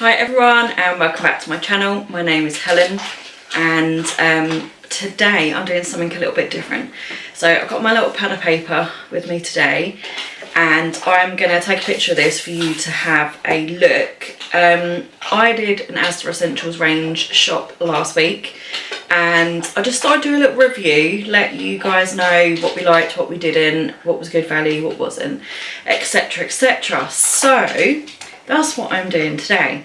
Hi everyone and welcome back to my channel. My name is Helen and today I'm doing something a little bit different. So I've got my little pad of paper with me today and I'm going to take a picture of this for you to have a look. I did an Asda Essentials range shop last week and I just thought I'd do a little review, let you guys know what we liked, what we didn't, what was good value, what wasn't, etc, etc. So that's what I'm doing today.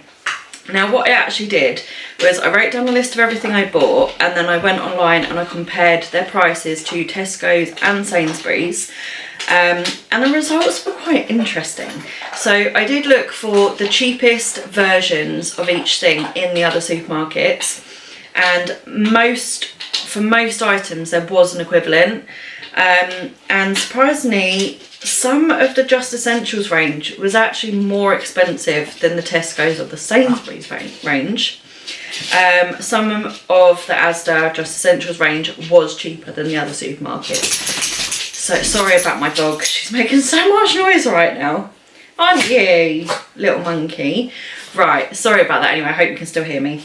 Now what I actually did was I wrote down a list of everything I bought and then I went online and I compared their prices to Tesco's and Sainsbury's, and the results were quite interesting. So I did look for the cheapest versions of each thing in the other supermarkets, and for most items there was an equivalent, and surprisingly some of the Just Essentials range was actually more expensive than the Tesco's or the Sainsbury's range. Some of the Asda Just Essentials range was cheaper than the other supermarkets. So sorry about my dog, she's making so much noise right now. Aren't you, little monkey? Right, sorry about that anyway, I hope you can still hear me.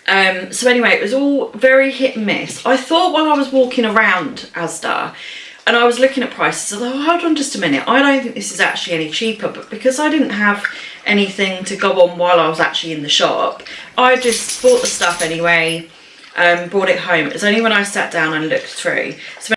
So anyway, it was all very hit and miss. I thought while I was walking around Asda and I was looking at prices, I thought, hold on just a minute, I don't think this is actually any cheaper, but because I didn't have anything to go on while I was actually in the shop, I just bought the stuff anyway, brought it home. It's only when I sat down and looked through. So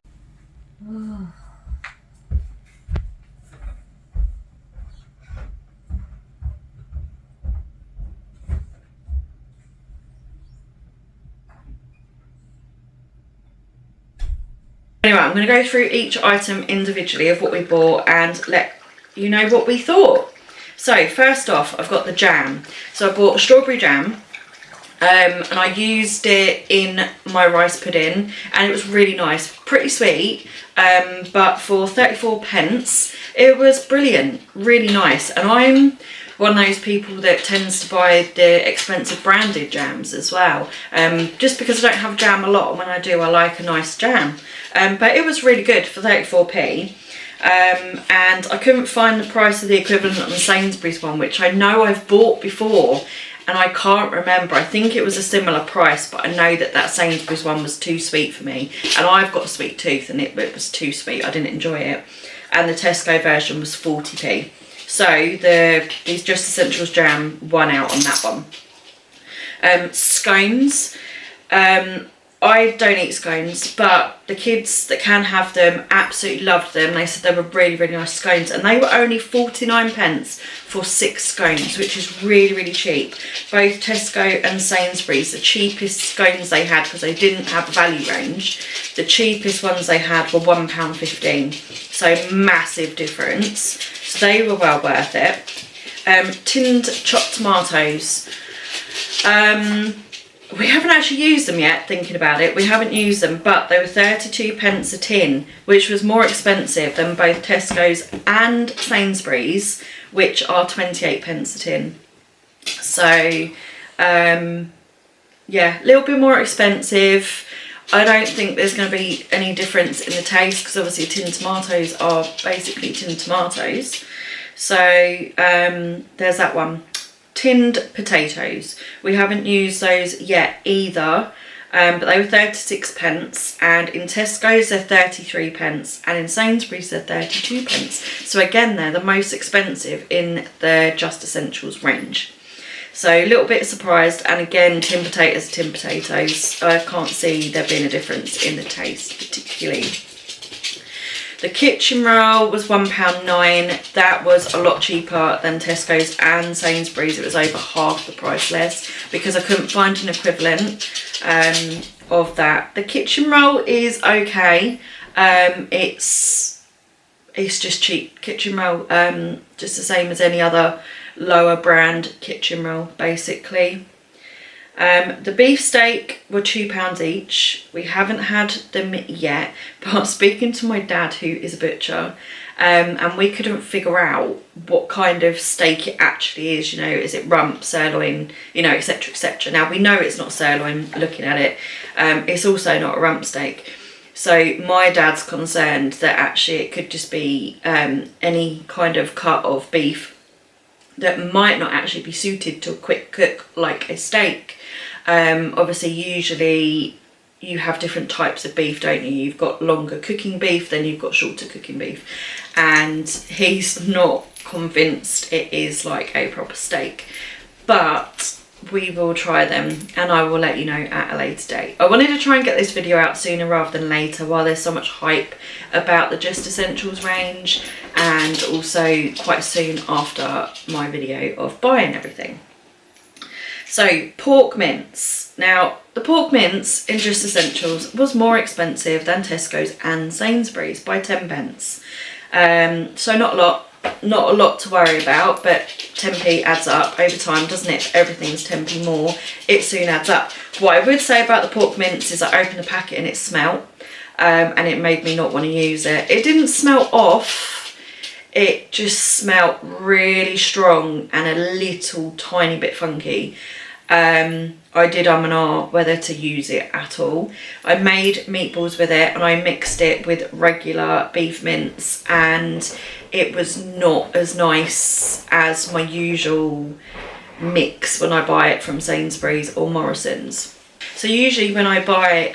anyway, I'm going to go through each item individually of what we bought and let you know what we thought. So first off, I've got the jam. So I bought a strawberry jam, and I used it in my rice pudding and it was really nice, pretty sweet, but for 34 pence it was brilliant, really nice. And I'm one of those people that tends to buy the expensive branded jams as well, just because I don't have jam a lot, and when I do I like a nice jam. But it was really good for 34p. And I couldn't find the price of the equivalent on the Sainsbury's one, which I know I've bought before and I can't remember. I think it was a similar price, but I know that Sainsbury's one was too sweet for me, and I've got a sweet tooth and it was too sweet, I didn't enjoy it. And the Tesco version was 40p. So these Just Essentials jam won out on that one. Scones. I don't eat scones, but the kids that can have them absolutely loved them. They said they were really, really nice scones, and they were only 49 pence for 6 scones, which is really, really cheap. Both Tesco and Sainsbury's, the cheapest scones they had, because they didn't have a value range, the cheapest ones they had were £1.15, so massive difference. So they were well worth it. Tinned chopped tomatoes. We haven't actually used them yet, thinking about it. We haven't used them, but they were 32 pence a tin, which was more expensive than both Tesco's and Sainsbury's, which are 28 pence a tin. So, yeah, a little bit more expensive. I don't think there's going to be any difference in the taste, because obviously tinned tomatoes are basically tinned tomatoes. So, there's that one. Tinned potatoes. We haven't used those yet either, but they were 36 pence, and in Tesco's they're 33 pence, and in Sainsbury's they're 32 pence. So again, they're the most expensive in the Just Essentials range. So a little bit surprised, and again, tin potatoes are tin potatoes. I can't see there being a difference in the taste particularly. The kitchen roll was £1.09. That was a lot cheaper than Tesco's and Sainsbury's. It was over half the price less, because I couldn't find an equivalent of that. The kitchen roll is okay. It's just cheap kitchen roll, just the same as any other lower brand kitchen roll basically. The beefsteak were £2 each. We haven't had them yet, but speaking to my dad, who is a butcher, and we couldn't figure out what kind of steak it actually is, you know, is it rump, sirloin, you know, etc, etc. Now we know it's not sirloin looking at it. It's also not a rump steak. So my dad's concerned that actually it could just be any kind of cut of beef that might not actually be suited to a quick cook like a steak. Obviously, usually you have different types of beef, don't you? You've got longer cooking beef, then you've got shorter cooking beef. And he's not convinced it is like a proper steak. But we will try them and I will let you know at a later date. I wanted to try and get this video out sooner rather than later while there's so much hype about the Just Essentials range, and also quite soon after my video of buying everything. So, pork mince. Now, the pork mince in Just Essentials was more expensive than Tesco's and Sainsbury's by 10 pence. So not a lot to worry about, but 10p adds up over time, doesn't it? If everything's 10p more, it soon adds up. What I would say about the pork mince is I opened the packet and it smelt, and it made me not want to use it. It didn't smell off, it just smelt really strong and a little tiny bit funky. I did and ah whether to use it at all. I made meatballs with it and I mixed it with regular beef mince, and it was not as nice as my usual mix when I buy it from Sainsbury's or Morrison's. So usually when I buy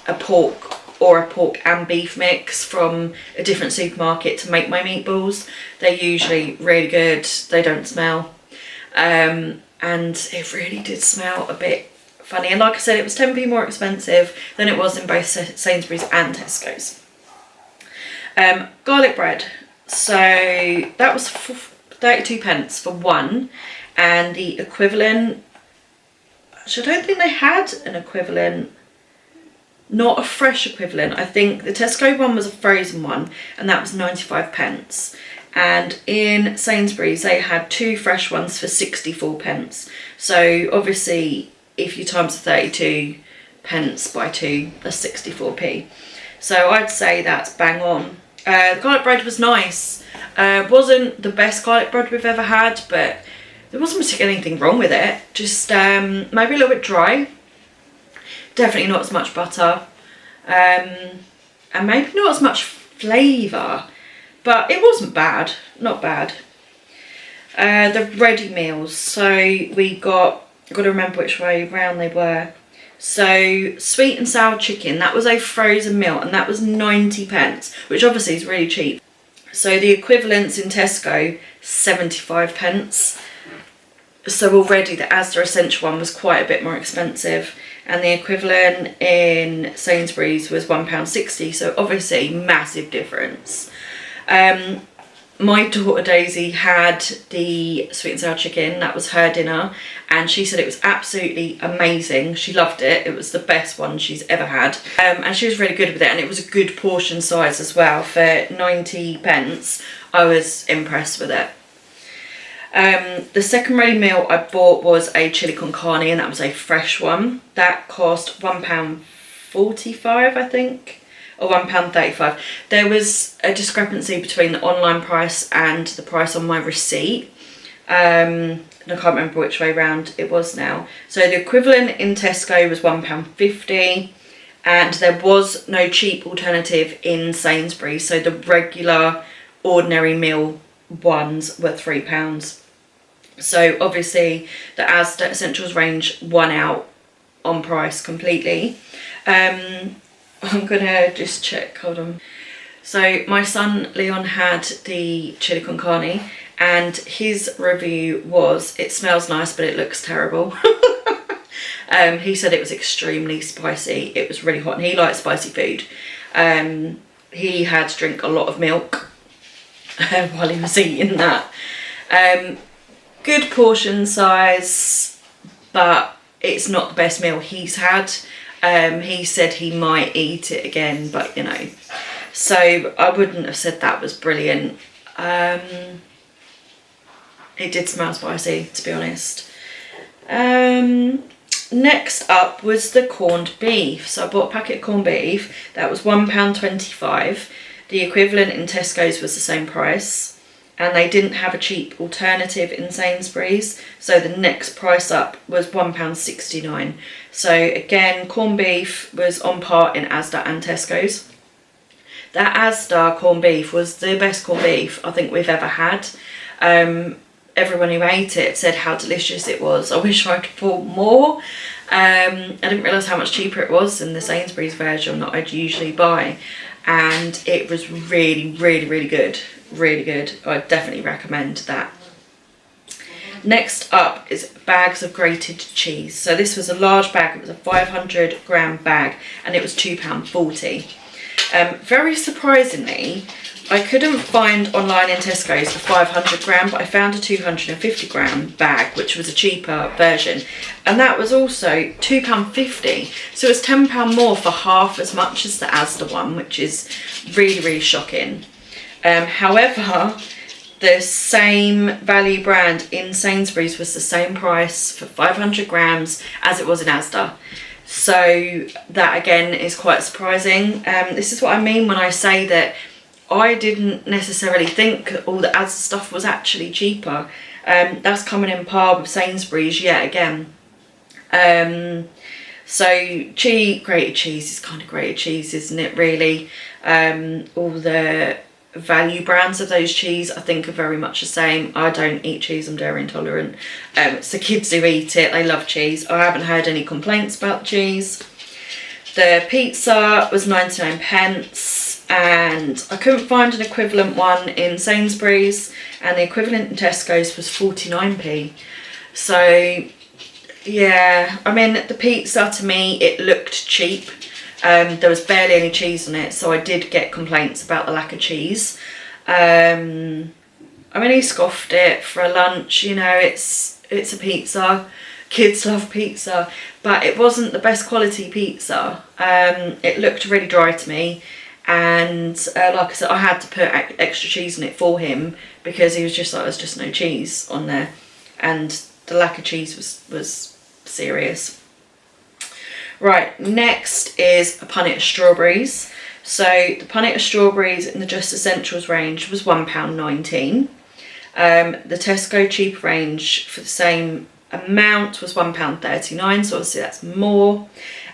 a pork and beef mix from a different supermarket to make my meatballs, they're usually really good, they don't smell. And it really did smell a bit funny, and like I said, it was 10p more expensive than it was in both Sainsbury's and Tesco's. Garlic bread, so that was 32 pence for one, and the equivalent, actually I don't think they had an equivalent, not a fresh equivalent. I think the Tesco one was a frozen one and that was 95 pence. And in Sainsbury's they had two fresh ones for 64 pence. So obviously if you times the 32 pence by 2, that's 64p. So I'd say that's bang on. The garlic bread was nice. Wasn't the best garlic bread we've ever had, but there wasn't particularly anything wrong with it. Just maybe a little bit dry. Definitely not as much butter. And maybe not as much flavour. But it wasn't bad, not bad. The ready meals, so we got, I've got to remember which way round they were. So sweet and sour chicken, that was a frozen meal and that was 90 pence, which obviously is really cheap. So the equivalents in Tesco, 75 pence. So already the Asda Essentials one was quite a bit more expensive, and the equivalent in Sainsbury's was £1.60, so obviously massive difference. My daughter Daisy had the sweet and sour chicken, that was her dinner, and she said it was absolutely amazing. She loved it, it was the best one she's ever had, and she was really good with it, and it was a good portion size as well. For 90 pence I was impressed with it. The second ready meal I bought was a Chilli Con Carne, and that was a fresh one. That cost £1.45 I think, or £1.35. There was a discrepancy between the online price and the price on my receipt. And I can't remember which way round it was now. So the equivalent in Tesco was £1.50, and there was no cheap alternative in Sainsbury's. So the regular ordinary meal ones were £3. So obviously the Asda Essentials range won out on price completely. I'm gonna just check, hold on. So my son Leon had the Chilli Con Carne, and his review was, it smells nice but it looks terrible. He said it was extremely spicy, it was really hot, and he likes spicy food. He had to drink a lot of milk while he was eating that. Good portion size, but it's not the best meal he's had. He said he might eat it again, but you know, so I wouldn't have said that was brilliant. It did smell spicy, to be honest. Next up was the corned beef. So I bought a packet of corned beef, that was £1.25. The equivalent in Tesco's was the same price, and they didn't have a cheap alternative in Sainsbury's, so the next price up was £1.69. So again, corned beef was on par in Asda and Tesco's. That Asda corned beef was the best corned beef I think we've ever had. Everyone who ate it said how delicious it was. I wish I'd bought more. I didn't realise how much cheaper it was than the Sainsbury's version that I'd usually buy, and it was really, really, really good. Really good. I'd definitely recommend that. Next up is bags of grated cheese. So this was a large bag. It was a 500 gram bag, and it was £2.40. Very surprisingly, I couldn't find online in Tesco's a 500 gram, but I found a 250 gram bag, which was a cheaper version. And that was also £2.50. So it was £10 more for half as much as the Asda one, which is really, really shocking. However, the same value brand in Sainsbury's was the same price for 500 grams as it was in Asda. So that again is quite surprising. This is what I mean when I say that I didn't necessarily think all the Asda stuff was actually cheaper. That's coming in par with Sainsbury's yet again. So grated cheese is kind of grated cheese, isn't it, really? All the value brands of those cheese I think are very much the same. I don't eat cheese, I'm dairy intolerant. So kids do eat it, they love cheese. I haven't heard any complaints about the cheese. The pizza was 99 pence, and I couldn't find an equivalent one in Sainsbury's, and the equivalent in Tesco's was 49p. So yeah, I mean, the pizza to me, it looked cheap. There was barely any cheese on it, so I did get complaints about the lack of cheese. I mean, he scoffed it for a lunch, you know, it's a pizza. Kids love pizza, but it wasn't the best quality pizza. It looked really dry to me, and like I said, I had to put extra cheese in it for him because he was just like, there's just no cheese on there, and the lack of cheese was serious. Right, next is a punnet of strawberries. So the punnet of strawberries in the Just Essentials range was £1.19. The Tesco cheap range for the same amount was £1.39, so obviously that's more.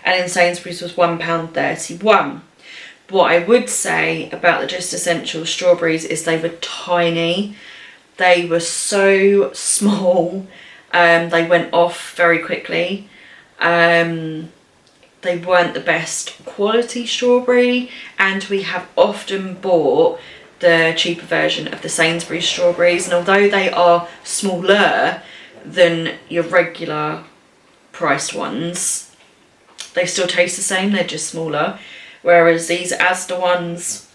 And in Sainsbury's was £1.31. What I would say about the Just Essentials strawberries is they were tiny. They were so small. They went off very quickly. They weren't the best quality strawberry, and we have often bought the cheaper version of the Sainsbury's strawberries, and although they are smaller than your regular priced ones, they still taste the same, they're just smaller. Whereas these Asda ones,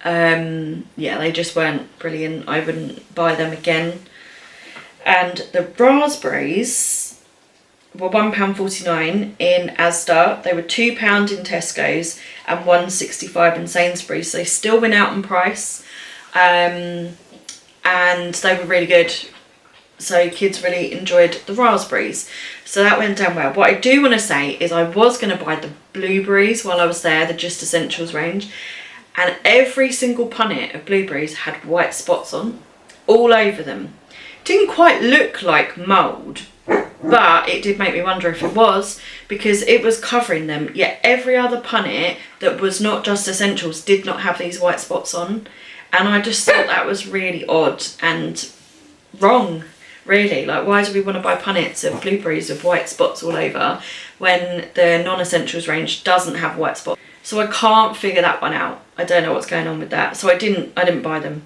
yeah, they just weren't brilliant. I wouldn't buy them again. And the raspberries were £1.49 in Asda. They were £2 in Tesco's and £1.65 in Sainsbury's. So they still went out on price, and they were really good. So kids really enjoyed the raspberries. So that went down well. What I do want to say is I was going to buy the blueberries while I was there, the Just Essentials range, and every single punnet of blueberries had white spots on, all over them. Didn't quite look like mould, but it did make me wonder if it was, because it was covering them, yet every other punnet that was not Just Essentials did not have these white spots on, and I just thought that was really odd and wrong, really. Like, why do we want to buy punnets of blueberries with white spots all over when the non-essentials range doesn't have white spots? So I can't figure that one out. I don't know what's going on with that, so I didn't buy them.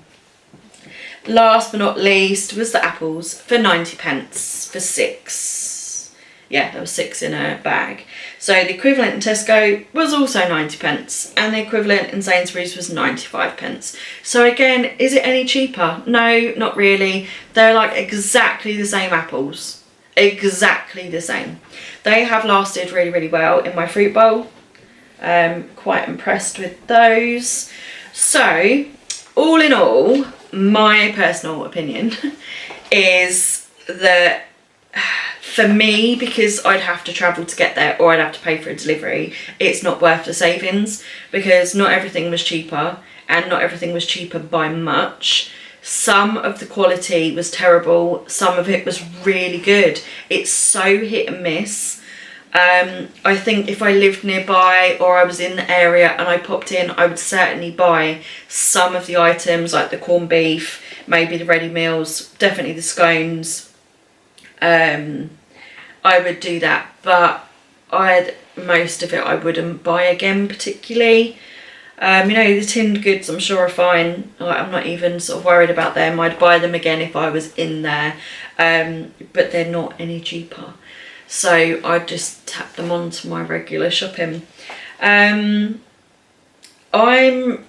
Last but not least was the apples for 90 pence for 6. Yeah, there were 6 in a bag. So the equivalent in Tesco was also 90 pence, and the equivalent in Sainsbury's was 95 pence. So again, is it any cheaper? No, not really. They're like exactly the same apples. Exactly the same. They have lasted really, really well in my fruit bowl. Quite impressed with those. So, all in all, my personal opinion is that for me, because I'd have to travel to get there or I'd have to pay for a delivery, it's not worth the savings, because not everything was cheaper, and not everything was cheaper by much. Some of the quality was terrible, some of it was really good. It's so hit and miss. I think if I lived nearby or I was in the area and I popped in, I would certainly buy some of the items like the corned beef, maybe the ready meals, definitely the scones. I would do that, but most of it I wouldn't buy again particularly. You know, the tinned goods I'm sure are fine. I'm not even sort of worried about them. I'd buy them again if I was in there, but they're not any cheaper. So I'd just tap them onto my regular shopping. I don't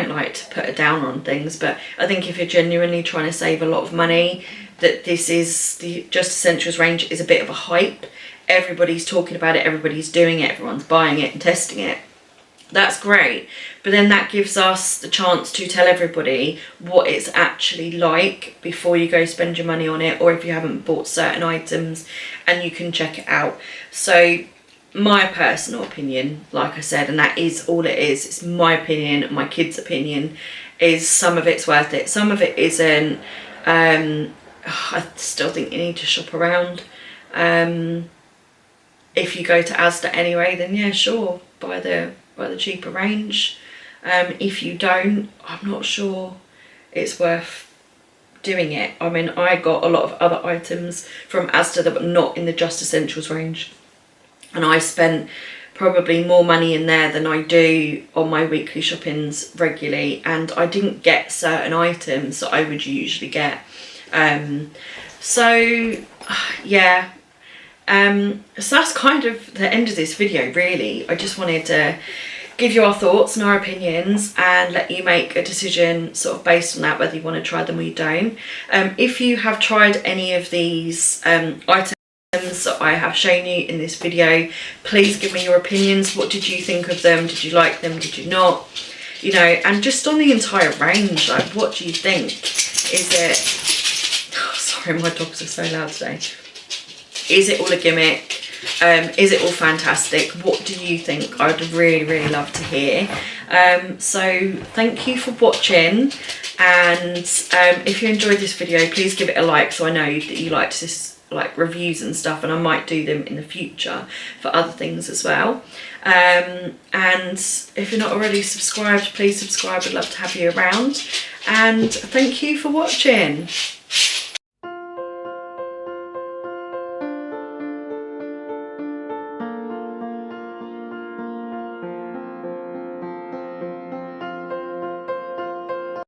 like to put a down on things, but I think if you're genuinely trying to save a lot of money, that this is the Just Essentials range is a bit of a hype. Everybody's talking about it, everybody's doing it, everyone's buying it and testing it. That's great, but then that gives us the chance to tell everybody what it's actually like before you go spend your money on it, or if you haven't bought certain items, and you can check it out. So my personal opinion, like I said, and that is all it is, it's my opinion, my kids' opinion, is some of it's worth it, some of it isn't. I still think you need to shop around. If you go to Asda anyway, then yeah, sure, buy the cheaper range. If you don't, I'm not sure it's worth doing it. I mean, I got a lot of other items from Asda that were not in the Just Essentials range, and I spent probably more money in there than I do on my weekly shoppings regularly, and I didn't get certain items that I would usually get. So yeah, so that's kind of the end of this video really. I just wanted to give you our thoughts and our opinions and let you make a decision sort of based on that, whether you want to try them or you don't. If you have tried any of these items that I have shown you in this video, please give me your opinions. What did you think of them? Did you like them? Did you not? You know, and just on the entire range, like, what do you think? Is it... Oh, sorry, my dogs are so loud today. Is it all a gimmick? Is it all fantastic? What do you think? I'd really, really love to hear. So thank you for watching, and if you enjoyed this video, please give it a like so I know that you liked this, like reviews and stuff, and I might do them in the future for other things as well. And if you're not already subscribed, please subscribe. I'd love to have you around, and thank you for watching.